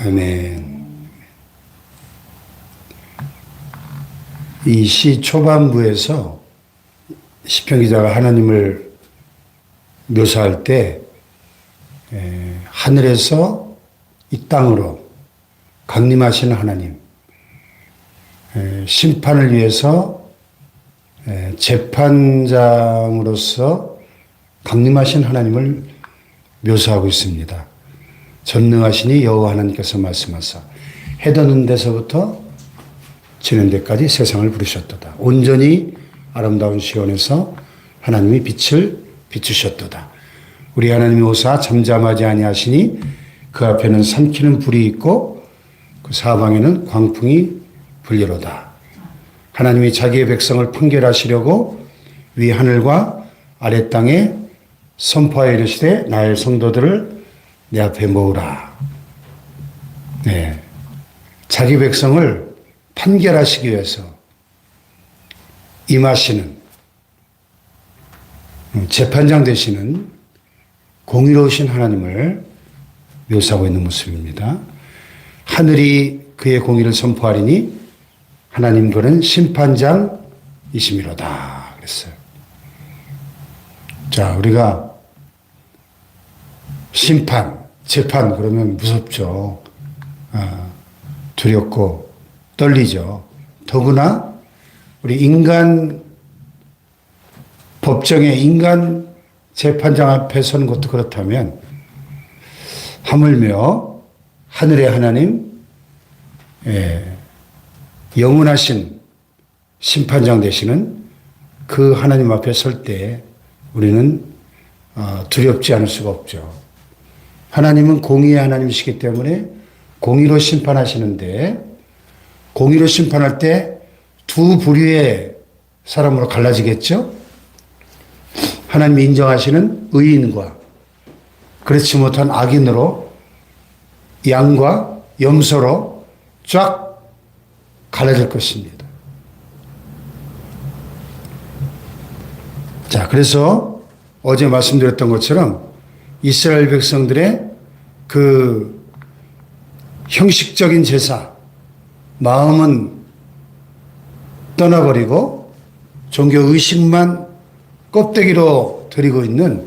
아멘. 이 시 초반부에서 시편 기자가 하나님을 묘사할 때 하늘에서 이 땅으로 강림하시는 하나님, 심판을 위해서 재판장으로서 강림하신 하나님을 묘사하고 있습니다. 전능하시니 여호와 하나님께서 말씀하사 해 돋는 데서부터 지는 데까지 세상을 부르셨도다. 온전히 아름다운 시온에서 하나님이 빛을 비추셨도다. 우리 하나님이 오사 잠잠하지 아니하시니 그 앞에는 삼키는 불이 있고 그 사방에는 광풍이 불리로다. 하나님이 자기의 백성을 판결하시려고 위 하늘과 아래 땅에 선포하여 이르시되 나의 성도들을 내 앞에 모으라. 네. 자기 백성을 판결하시기 위해서 임하시는 재판장 되시는 공의로우신 하나님을 묘사하고 있는 모습입니다. 하늘이 그의 공의를 선포하리니 하나님 그는 심판장이심이로다 그랬어요. 자, 우리가 심판, 재판 그러면 무섭죠. 두렵고 떨리죠. 더구나 우리 인간 법정에 인간 재판장 앞에 서는 것도 그렇다면 하물며 하늘의 하나님, 영원하신 심판장 되시는 그 하나님 앞에 설 때 우리는 두렵지 않을 수가 없죠. 하나님은 공의의 하나님이시기 때문에 공의로 심판하시는데 공의로 심판할 때 두 부류의 사람으로 갈라지겠죠. 하나님이 인정하시는 의인과 그렇지 못한 악인으로 양과 염소로 쫙 갈라질 것입니다. 자, 그래서 어제 말씀드렸던 것처럼 이스라엘 백성들의 그 형식적인 제사, 마음은 떠나버리고 종교 의식만 껍데기로 드리고 있는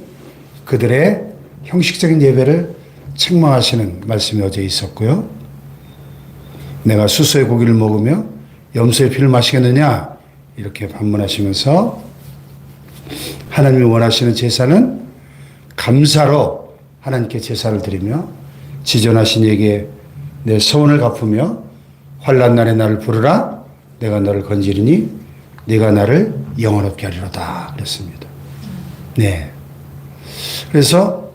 그들의 형식적인 예배를 책망하시는 말씀이 어제 있었고요. 내가 수소의 고기를 먹으며 염소의 피를 마시겠느냐 이렇게 반문하시면서 하나님이 원하시는 제사는 감사로 하나님께 제사를 드리며 지존하신 이에게 내 소원을 갚으며 환난 날에 나를 부르라 내가 너를 건지리니 네가 나를 영원롭게 하리로다 그랬습니다. 네. 그래서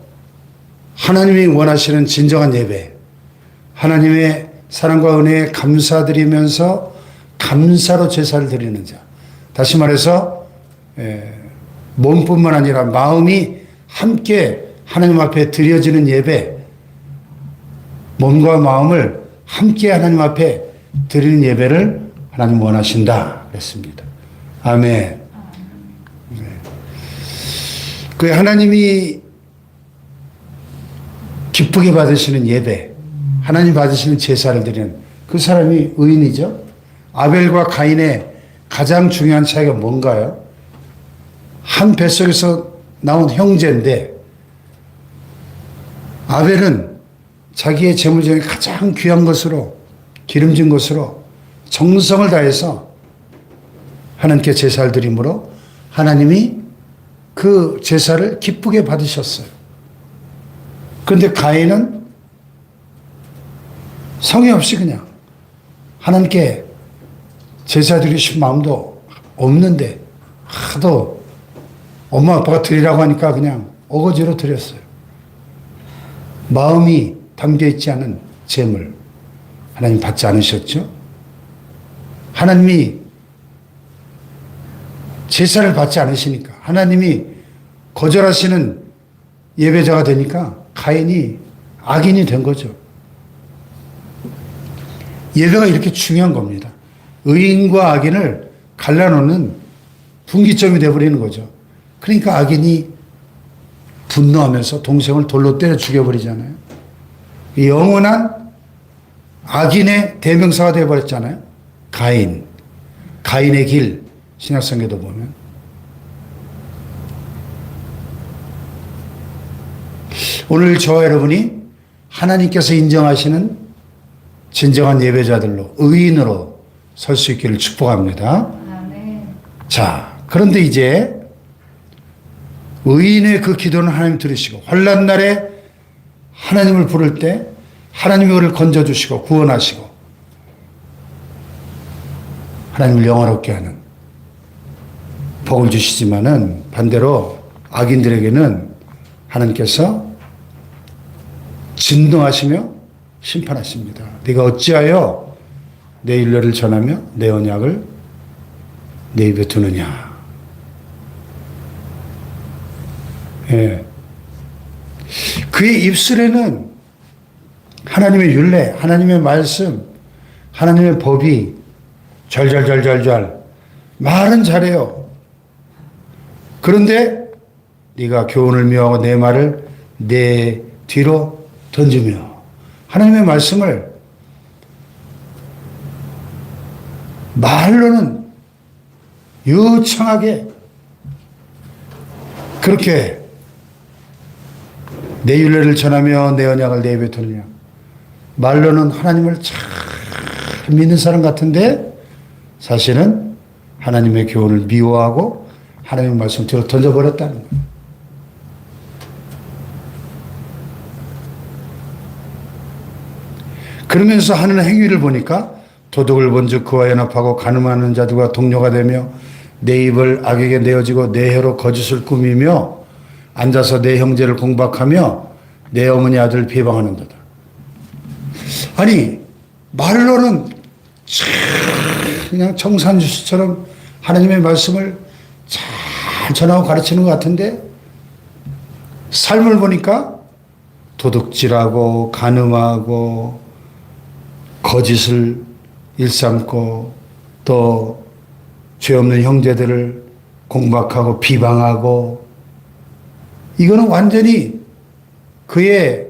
하나님이 원하시는 진정한 예배, 하나님의 사랑과 은혜에 감사드리면서 감사로 제사를 드리는 자. 다시 말해서 몸뿐만 아니라 마음이 함께 하나님 앞에 드려지는 예배, 몸과 마음을 함께 하나님 앞에 드리는 예배를 하나님 원하신다 그랬습니다. 아멘. 네. 그 하나님이 기쁘게 받으시는 예배, 하나님 받으시는 제사를 드리는 그 사람이 의인이죠. 아벨과 가인의 가장 중요한 차이가 뭔가요? 한 뱃속에서 나온 형제인데 아벨은 자기의 재물 중에 가장 귀한 것으로 기름진 것으로 정성을 다해서 하나님께 제사를 드림으로 하나님이 그 제사를 기쁘게 받으셨어요. 그런데 가인은 성의 없이 그냥 하나님께 제사 드리고 싶은 마음도 없는데 하도 엄마 아빠가 드리라고 하니까 그냥 어거지로 드렸어요. 마음이 담겨있지 않은 제물 하나님 받지 않으셨죠? 하나님이 제사를 받지 않으시니까 하나님이 거절하시는 예배자가 되니까 가인이 악인이 된 거죠. 예배가 이렇게 중요한 겁니다. 의인과 악인을 갈라놓는 분기점이 되어버리는 거죠. 그러니까 악인이 분노하면서 동생을 돌로 때려 죽여버리잖아요. 영원한 악인의 대명사가 되어버렸잖아요. 가인, 가인의 길, 신약성경도 보면. 오늘 저와 여러분이 하나님께서 인정하시는 진정한 예배자들로, 의인으로 설 수 있기를 축복합니다. 아멘. 자, 그런데 이제 의인의 그 기도는 하나님 들으시고, 환난 날에 하나님을 부를 때 하나님이 그를 건져주시고 구원하시고 하나님을 영화롭게 하는 복을 주시지만은, 반대로 악인들에게는 하나님께서 진노하시며 심판하십니다. 네가 어찌하여 내 율례를 전하며 내 언약을 내 입에 두느냐. 예. 그의 입술에는 하나님의 율례, 하나님의 말씀, 하나님의 법이 잘잘잘잘잘 말은 잘해요. 그런데 네가 교훈을 미워하고 내 말을 내 뒤로 던지며, 하나님의 말씀을 말로는 유창하게 그렇게 내 율례를 전하며 내 언약을 내 입에 두느냐. 말로는 하나님을 잘 믿는 사람 같은데 사실은 하나님의 교훈을 미워하고 하나님의 말씀을 뒤로 던져버렸다는 거예요. 그러면서 하는 행위를 보니까 도둑을 본즉 그와 연합하고 간음하는 자들과 동료가 되며 내 입을 악에게 내어지고 내 혀로 거짓을 꾸미며 앉아서 내 형제를 공박하며 내 어머니 아들을 비방하는도다. 아니, 말로는 그냥 청산주스처럼 하나님의 말씀을 잘 전하고 가르치는 것 같은데 삶을 보니까 도둑질하고 간음하고 거짓을 일삼고 또 죄 없는 형제들을 공박하고 비방하고, 이거는 완전히 그의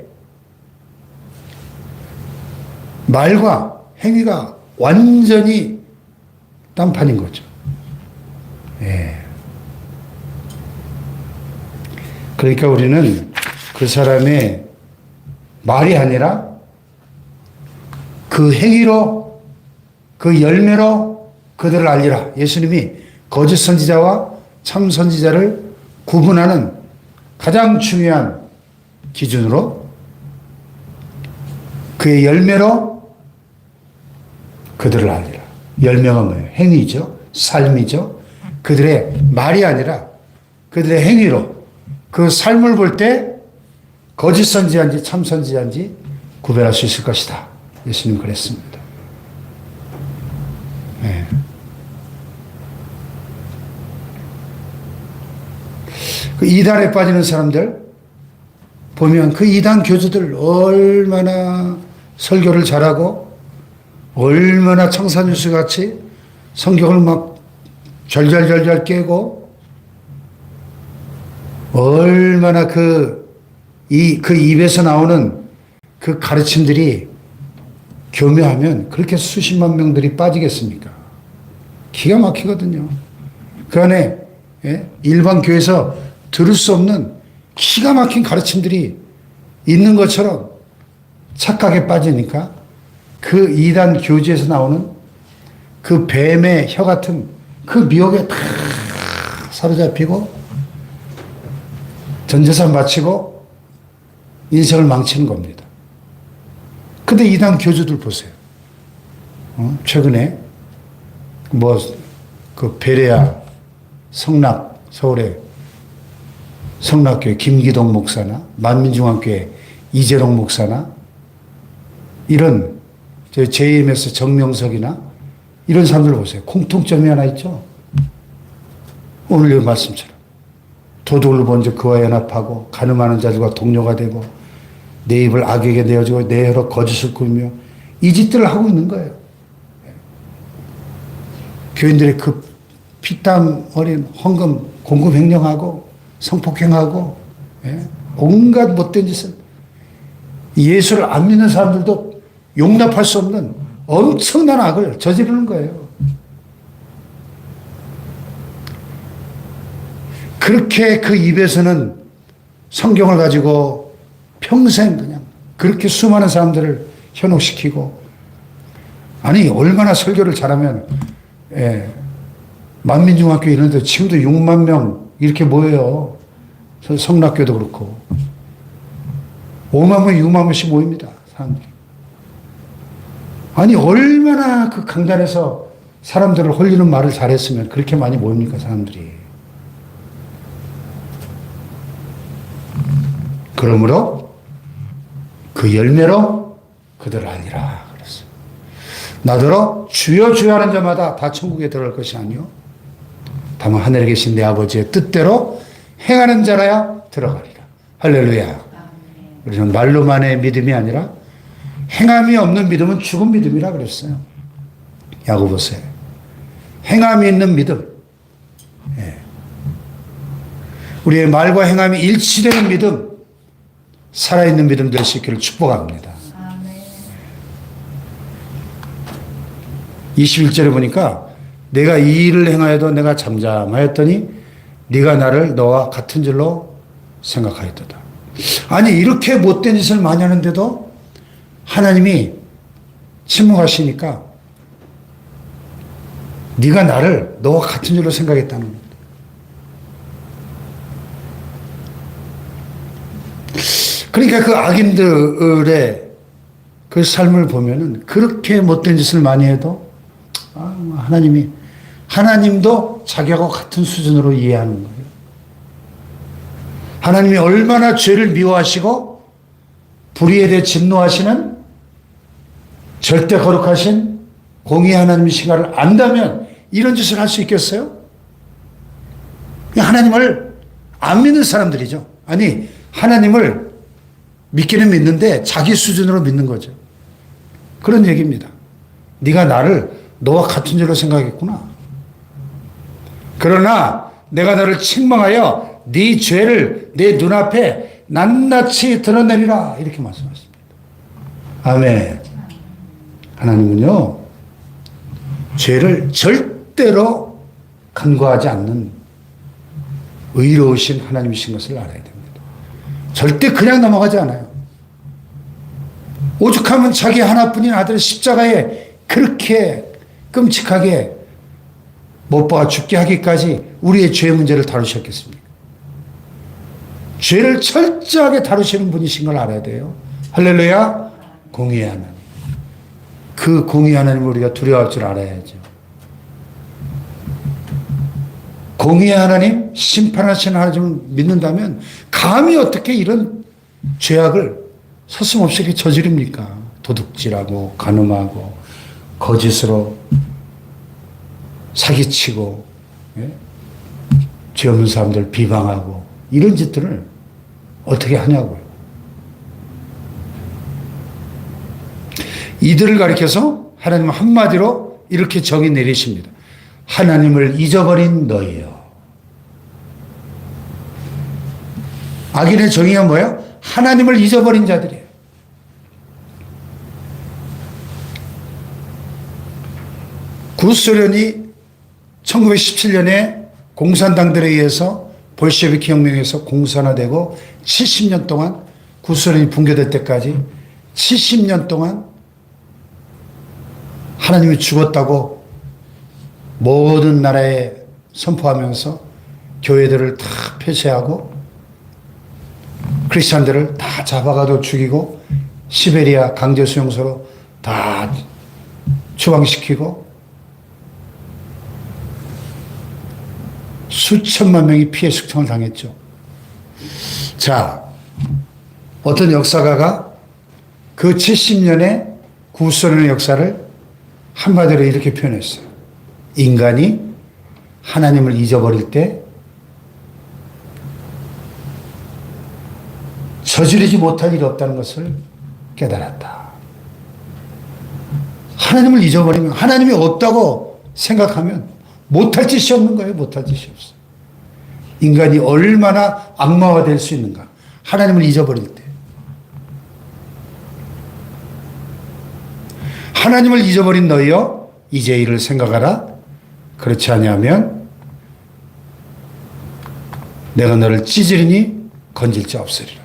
말과 행위가 완전히 딴판인 거죠. 예. 그러니까 우리는 그 사람의 말이 아니라 그 행위로, 그 열매로 그들을 알리라. 예수님이 거짓 선지자와 참 선지자를 구분하는 가장 중요한 기준으로 그의 열매로 그들을 알리라. 열매가 뭐예요? 행위죠. 삶이죠. 그들의 말이 아니라 그들의 행위로 그 삶을 볼 때 거짓 선지자인지 참 선지자인지 구별할 수 있을 것이다. 예수님 그랬습니다. 네. 그 이단에 빠지는 사람들 보면 그 이단 교주들 얼마나 설교를 잘하고 얼마나 청산유수 같이 성경을 막 절절절절 깨고 얼마나 그 입에서 나오는 그 가르침들이 교묘하면 그렇게 수십만 명들이 빠지겠습니까? 기가 막히거든요. 그 안에 일반 교회에서 들을 수 없는 기가 막힌 가르침들이 있는 것처럼 착각에 빠지니까 그 이단 교주에서 나오는 그 뱀의 혀 같은 그 미혹에 다 사로잡히고 전 재산 바치고 인생을 망치는 겁니다. 근데 이단 교주들 보세요. 최근에 그 베레아 서울의 성락교회 김기동 목사나 만민중앙교회 이재롱 목사나 이런 JMS 정명석이나 이런 사람들 보세요. 공통점이 하나 있죠. 오늘 이 말씀처럼 도둑을 먼저 그와 연합하고 간음하는 자들과 동료가 되고 내 입을 악에게 내어주고 내 혀로 거짓을 꾸미며 이 짓들을 하고 있는 거예요. 교인들의 그 피땀 어린 헌금 공급 횡령하고 성폭행하고 온갖 못된 짓을 예수를 안 믿는 사람들도 용납할 수 없는 엄청난 악을 저지르는 거예요. 그렇게 그 입에서는 성경을 가지고 평생 그냥 그렇게 수많은 사람들을 현혹시키고, 아니 얼마나 설교를 잘하면 만민중학교 이런 데 지금도 6만 명 이렇게 모여요. 성락교도 그렇고 5만 명, 6만 명씩 모입니다. 사람들이. 아니 얼마나 그 강단에서 사람들을 홀리는 말을 잘했으면 그렇게 많이 모입니까 사람들이. 그러므로 그 열매로 그들을 알리라 그랬어요. 나더러 주여 주여 하는 자마다 다 천국에 들어갈 것이 아니요 다만 하늘에 계신 내 아버지의 뜻대로 행하는 자라야 들어가리라. 할렐루야. 그래서 말로만의 믿음이 아니라 행함이 없는 믿음은 죽은 믿음이라 그랬어요. 야고보서에. 행함이 있는 믿음. 우리의 말과 행함이 일치되는 믿음, 살아있는 믿음 될 수 있기를 축복합니다. 21절에 보니까 내가 이 일을 행하여도 내가 잠잠하였더니 네가 나를 너와 같은 줄로 생각하였도다. 아니 이렇게 못된 짓을 많이 하는데도 하나님이 침묵하시니까 네가 나를 너와 같은 줄로 생각했다는 겁니다. 그러니까 그 악인들의 그 삶을 보면은 그렇게 못된 짓을 많이 해도 하나님도 자기하고 같은 수준으로 이해하는 거예요. 하나님이 얼마나 죄를 미워하시고 불의에 대해 진노하시는 절대 거룩하신 공의 하나님이신 가를 안다면 이런 짓을 할 수 있겠어요? 하나님을 안 믿는 사람들이죠. 아니 하나님을 믿기는 믿는데 자기 수준으로 믿는 거죠. 그런 얘기입니다. 네가 나를 너와 같은 줄로 생각했구나. 그러나 내가 너를 책망하여 네 죄를 내 눈앞에 낱낱이 드러내리라 이렇게 말씀하십니다. 아멘. 하나님은요 죄를 절대로 간과하지 않는 의로우신 하나님이신 것을 알아야 됩니다. 절대 그냥 넘어가지 않아요. 오죽하면 자기 하나뿐인 아들 십자가에 그렇게 끔찍하게 못 박아 죽게 하기까지 우리의 죄 문제를 다루셨겠습니까? 죄를 철저하게 다루시는 분이신 걸 알아야 돼요. 할렐루야. 공의의 하나님. 그 공의의 하나님을 우리가 두려워할 줄 알아야죠. 공의의 하나님, 심판하시는 하나님을 믿는다면 감히 어떻게 이런 죄악을 서슴없이 이렇게 저지릅니까? 도둑질하고 간음하고 거짓으로 사기치고 죄 없는 사람들 비방하고 이런 짓들을 어떻게 하냐고요. 이들을 가리켜서 하나님은 한마디로 이렇게 정의 내리십니다. 하나님을 잊어버린 너희요. 악인의 정의가 뭐예요? 하나님을 잊어버린 자들이에요. 구소련이 1917년에 공산당들에 의해서 볼셰비키 혁명에서 공산화되고 70년 동안 구소련이 붕괴될 때까지 70년 동안 하나님이 죽었다고 모든 나라에 선포하면서 교회들을 다 폐쇄하고 크리스찬들을 다 잡아가도 죽이고 시베리아 강제 수용소로 다 추방시키고 수천만 명이 피해 숙청을 당했죠. 자, 어떤 역사가가 그 70년의 구소련의 역사를 한마디로 이렇게 표현했어요. 인간이 하나님을 잊어버릴 때 저지르지 못할 일이 없다는 것을 깨달았다. 하나님을 잊어버리면, 하나님이 없다고 생각하면 못할 짓이 없는 거예요. 못할 짓이 없어. 인간이 얼마나 악마화 될 수 있는가. 하나님을 잊어버릴 때. 하나님을 잊어버린 너희여 이제 이를 생각하라. 그렇지 아니하면 내가 너를 찢으리니 건질 자 없으리라.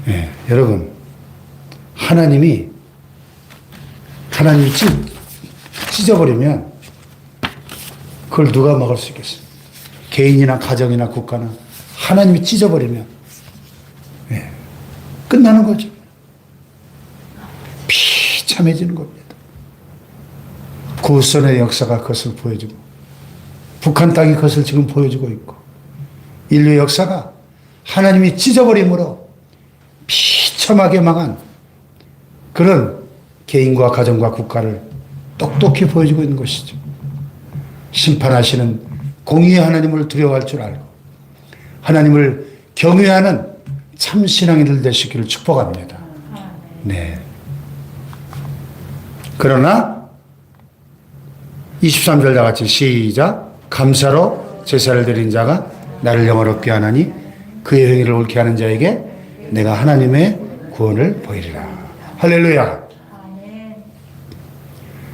예, 여러분 하나님이 찢어버리면 그걸 누가 막을 수 있겠어요? 개인이나 가정이나 국가나 하나님이 찢어버리면 예, 끝나는 거죠. 비참해지는 겁니다. 구선의 역사가 그것을 보여주고 북한 땅이 그것을 지금 보여주고 있고 인류의 역사가 하나님이 찢어버림으로 비참하게 망한 그런 개인과 가정과 국가를 똑똑히 보여주고 있는 것이죠. 심판하시는 공의의 하나님을 두려워할 줄 알고 하나님을 경외하는 참 신앙인들 되시기를 축복합니다. 네. 그러나 23절 다 같이 시작. 감사로 제사를 드린 자가 나를 영화롭게 하나니 그의 행위를 옳게 하는 자에게 내가 하나님의 구원을 보이리라. 할렐루야.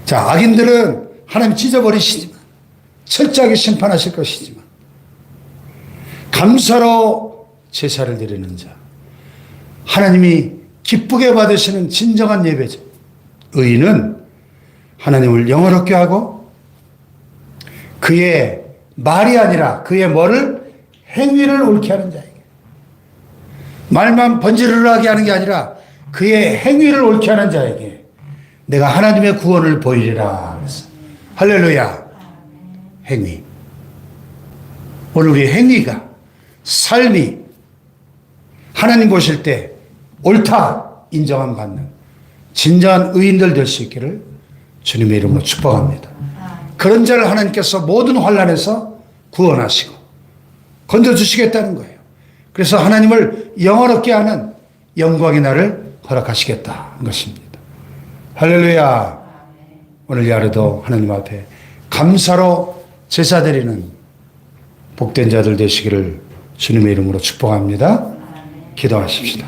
자, 악인들은 하나님 찢어버리시지만 철저하게 심판하실 것이지만 감사로 제사를 드리는 자, 하나님이 기쁘게 받으시는 진정한 예배죠. 의인은 하나님을 영화롭게 하고 그의 말이 아니라 그의 뭐를 행위를 옳게 하는 자에게, 말만 번지르르하게 하는 게 아니라 그의 행위를 옳게 하는 자에게 내가 하나님의 구원을 보이리라. 할렐루야. 행위. 오늘 우리 행위가, 삶이 하나님 보실 때 옳다 인정함 받는 진정한 의인들 될 수 있기를 주님의 이름으로 축복합니다. 그런 자를 하나님께서 모든 환난에서 구원하시고 건져주시겠다는 거예요. 그래서 하나님을 영화롭게 하는 영광의 날을 허락하시겠다는 것입니다. 할렐루야. 오늘 이 하루도 하나님 앞에 감사로 제사 드리는 복된 자들 되시기를 주님의 이름으로 축복합니다. 기도하십시다.